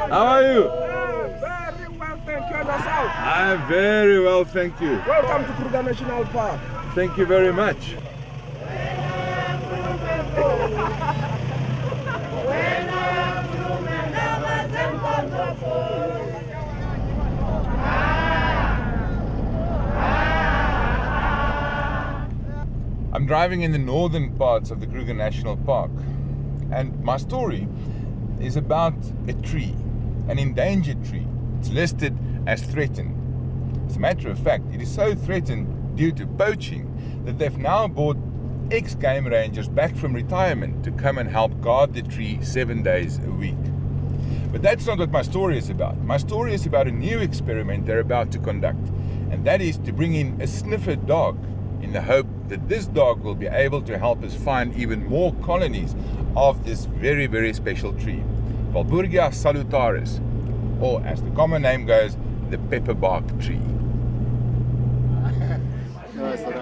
How are you? Very well, thank you. And yourself? I'm very well, thank you. Welcome to Kruger National Park. Thank you very much. I'm driving in the northern parts of the Kruger National Park, and my story is about a tree, an endangered tree. It's listed as threatened. As a matter of fact, it is so threatened due to poaching that they've now brought ex-game rangers back from retirement to come and help guard the tree 7 days a week. But that's not what my story is about. My story is about a new experiment they're about to conduct, and that is to bring in a sniffer dog in the hope that this dog will be able to help us find even more colonies of this very, very special tree, Walburgia salutaris, or as the common name goes, the pepperbark tree.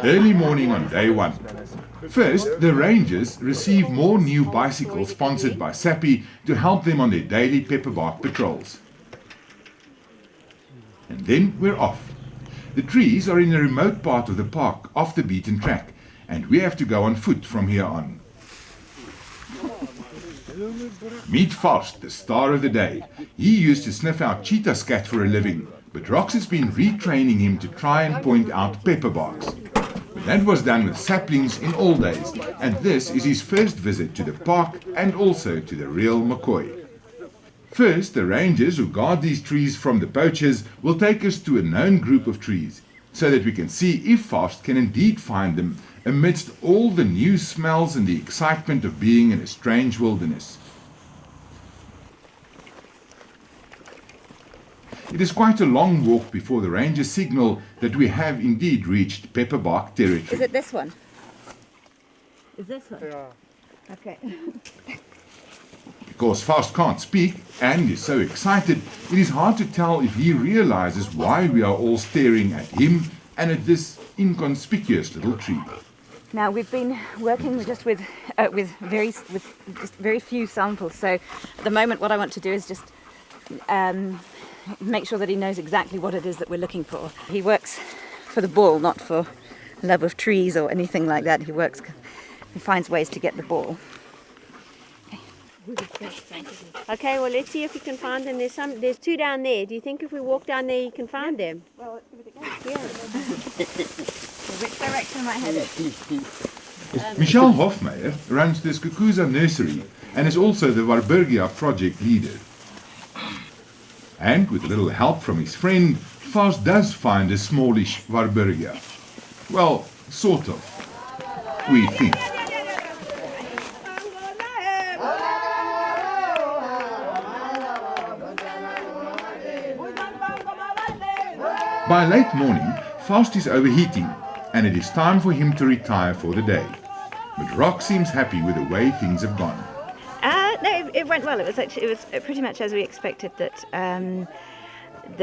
Early morning on day one. First, the rangers receive more new bicycles sponsored by Sappi to help them on their daily pepperbark patrols. And then we're off. The trees are in a remote part of the park, off the beaten track, and we have to go on foot from here on. Meet Faust, the star of the day. He used to sniff out cheetah scat for a living, but Rox has been retraining him to try and point out pepperbarks. But that was done with saplings in old days, and this is his first visit to the park and also to the real McCoy. First, the rangers who guard these trees from the poachers will take us to a known group of trees, so that we can see if Faust can indeed find them amidst all the new smells and the excitement of being in a strange wilderness. It is quite a long walk before the rangers signal that we have indeed reached pepperbark territory. Is it this one? Is this one? Yeah. Okay. Because Faust can't speak and is so excited, it is hard to tell if he realizes why we are all staring at him and at this inconspicuous little tree. Now we've been working with very few samples. So at the moment, what I want to do is just make sure that he knows exactly what it is that we're looking for. He works for the ball, not for love of trees or anything like that. He finds ways to get the ball. Okay, well, let's see if we can find them. There's two down there. Do you think if we walk down there you can find them? Well, let's give it a go. Yeah. Which direction am I headed? Michelle Hofmeyer runs the Skukuza nursery and is also the Warburgia project leader. And with a little help from his friend, Faust does find a smallish Warburgia. Well, sort of. We think. By late morning, Faust is overheating, and it is time for him to retire for the day. But Rock seems happy with the way things have gone. No, it went well. It was pretty much as we expected. That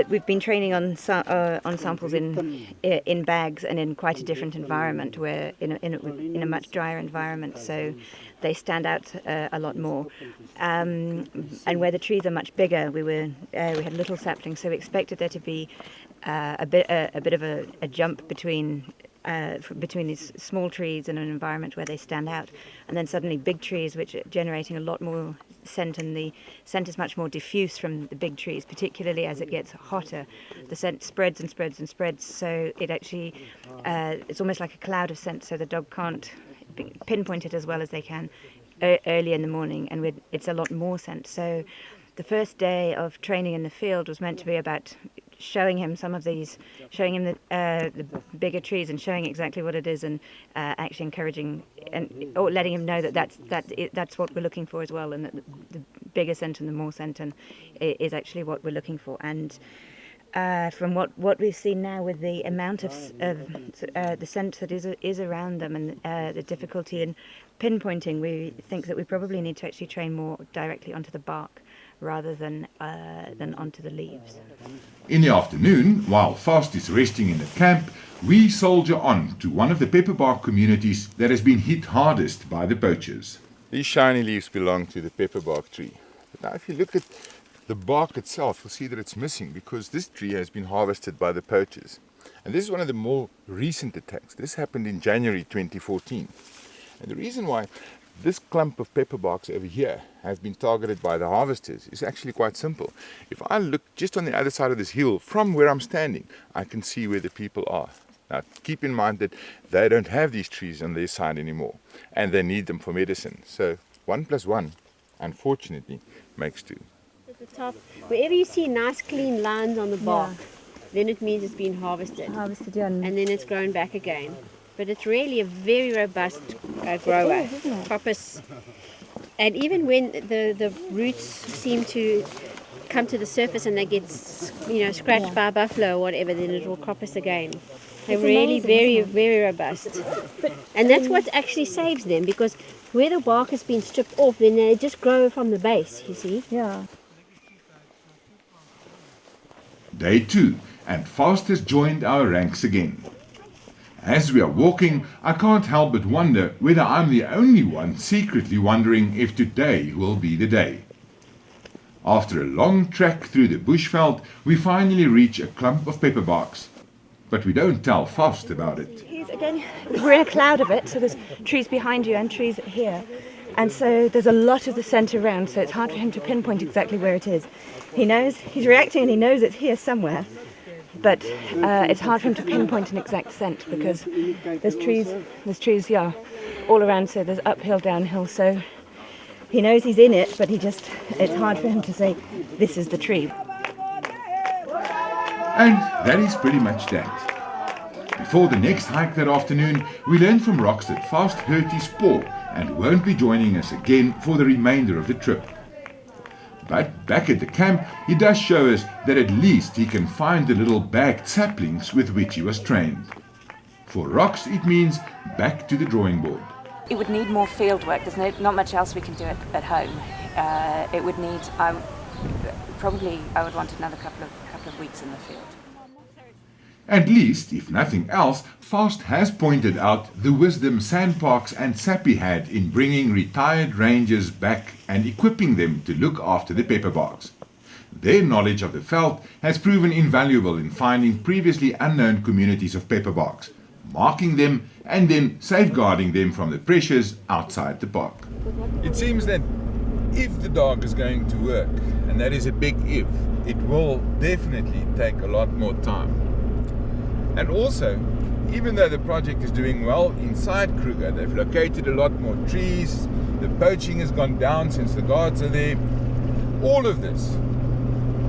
we've been training on samples in bags and in quite a different environment, where in a much drier environment, so they stand out a lot more. And where the trees are much bigger, we had little saplings, so we expected there to be a bit of a jump between these small trees in an environment where they stand out, and then suddenly big trees which are generating a lot more scent, and the scent is much more diffuse from the big trees, particularly as it gets hotter. The scent spreads and spreads and spreads, so it actually it's almost like a cloud of scent, so the dog can't pinpoint it as well as they can early in the morning, and it's a lot more scent. So the first day of training in the field was meant to be about showing him the bigger trees and showing exactly what it is, and actually encouraging or letting him know that that's what we're looking for as well, and that the bigger scent and the more scent is actually what we're looking for. And from what we've seen now with the amount of the scent that is around them, and the difficulty in pinpointing, we think that we probably need to actually train more directly onto the bark rather than onto the leaves. In the afternoon, while Faust is resting in the camp, we soldier on to one of the pepperbark communities that has been hit hardest by the poachers. These shiny leaves belong to the pepperbark tree. But now if you look at the bark itself, you'll see that it's missing because this tree has been harvested by the poachers. And this is one of the more recent attacks. This happened in January 2014. And the reason why this clump of pepperbarks over here has been targeted by the harvesters is actually quite simple. If I look just on the other side of this hill from where I'm standing, I can see where the people are. Now keep in mind that they don't have these trees on their side anymore and they need them for medicine. So 1 + 1 unfortunately makes 2. At the top, wherever you see nice clean lines on the bark, then it means it's been harvested. Harvested, yeah. And then it's grown back again. But it's really a very robust grower. It is, isn't it? Coppice. And even when the roots seem to come to the surface and they get scratched by a buffalo or whatever, then it will coppice again. They're It's really amazing, very, isn't it? very robust. And that's what actually saves them, because where the bark has been stripped off, then they just grow from the base, you see. Yeah. Day 2, and Faust has joined our ranks again. As we are walking, I can't help but wonder whether I'm the only one secretly wondering if today will be the day. After a long trek through the bushveld, we finally reach a clump of pepperbarks. But we don't tell Faust about it. We're in a cloud of it, so there's trees behind you and trees here. And so there's a lot of the scent around, so it's hard for him to pinpoint exactly where it is. He knows, he's reacting and he knows it's here somewhere. But it's hard for him to pinpoint an exact scent because there's trees, yeah, all around. So there's uphill, downhill. So he knows he's in it, but it's hard for him to say, this is the tree. And that is pretty much that. Before the next hike that afternoon, we learned from Rox that Faust hurt his paw and won't be joining us again for the remainder of the trip. But back at the camp, he does show us that at least he can find the little bagged saplings with which he was trained. For Rox, it means back to the drawing board. It would need more field work. There's not much else we can do at home. It would need, I would want another couple of weeks in the field. At least, if nothing else, Faust has pointed out the wisdom Sandparks and Sappi had in bringing retired rangers back and equipping them to look after the pepperbarks. Their knowledge of the veld has proven invaluable in finding previously unknown communities of pepperbarks, marking them and then safeguarding them from the pressures outside the park. It seems that if the dog is going to work, and that is a big if, it will definitely take a lot more time. And also, even though the project is doing well inside Kruger, they've located a lot more trees, the poaching has gone down since the guards are there, all of this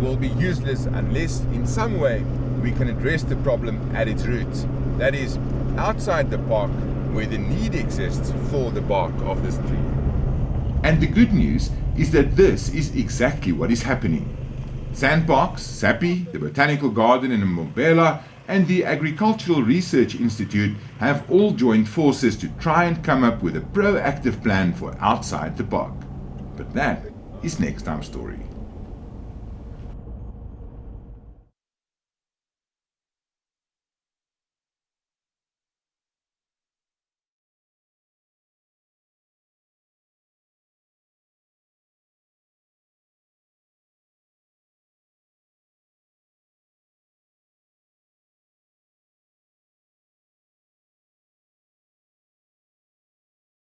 will be useless unless in some way we can address the problem at its roots. That is, outside the park where the need exists for the bark of this tree. And the good news is that this is exactly what is happening. Sandparks, Sappi, the Botanical Garden in Mbombela, and the Agricultural Research Institute have all joined forces to try and come up with a proactive plan for outside the park. But that is next time's story.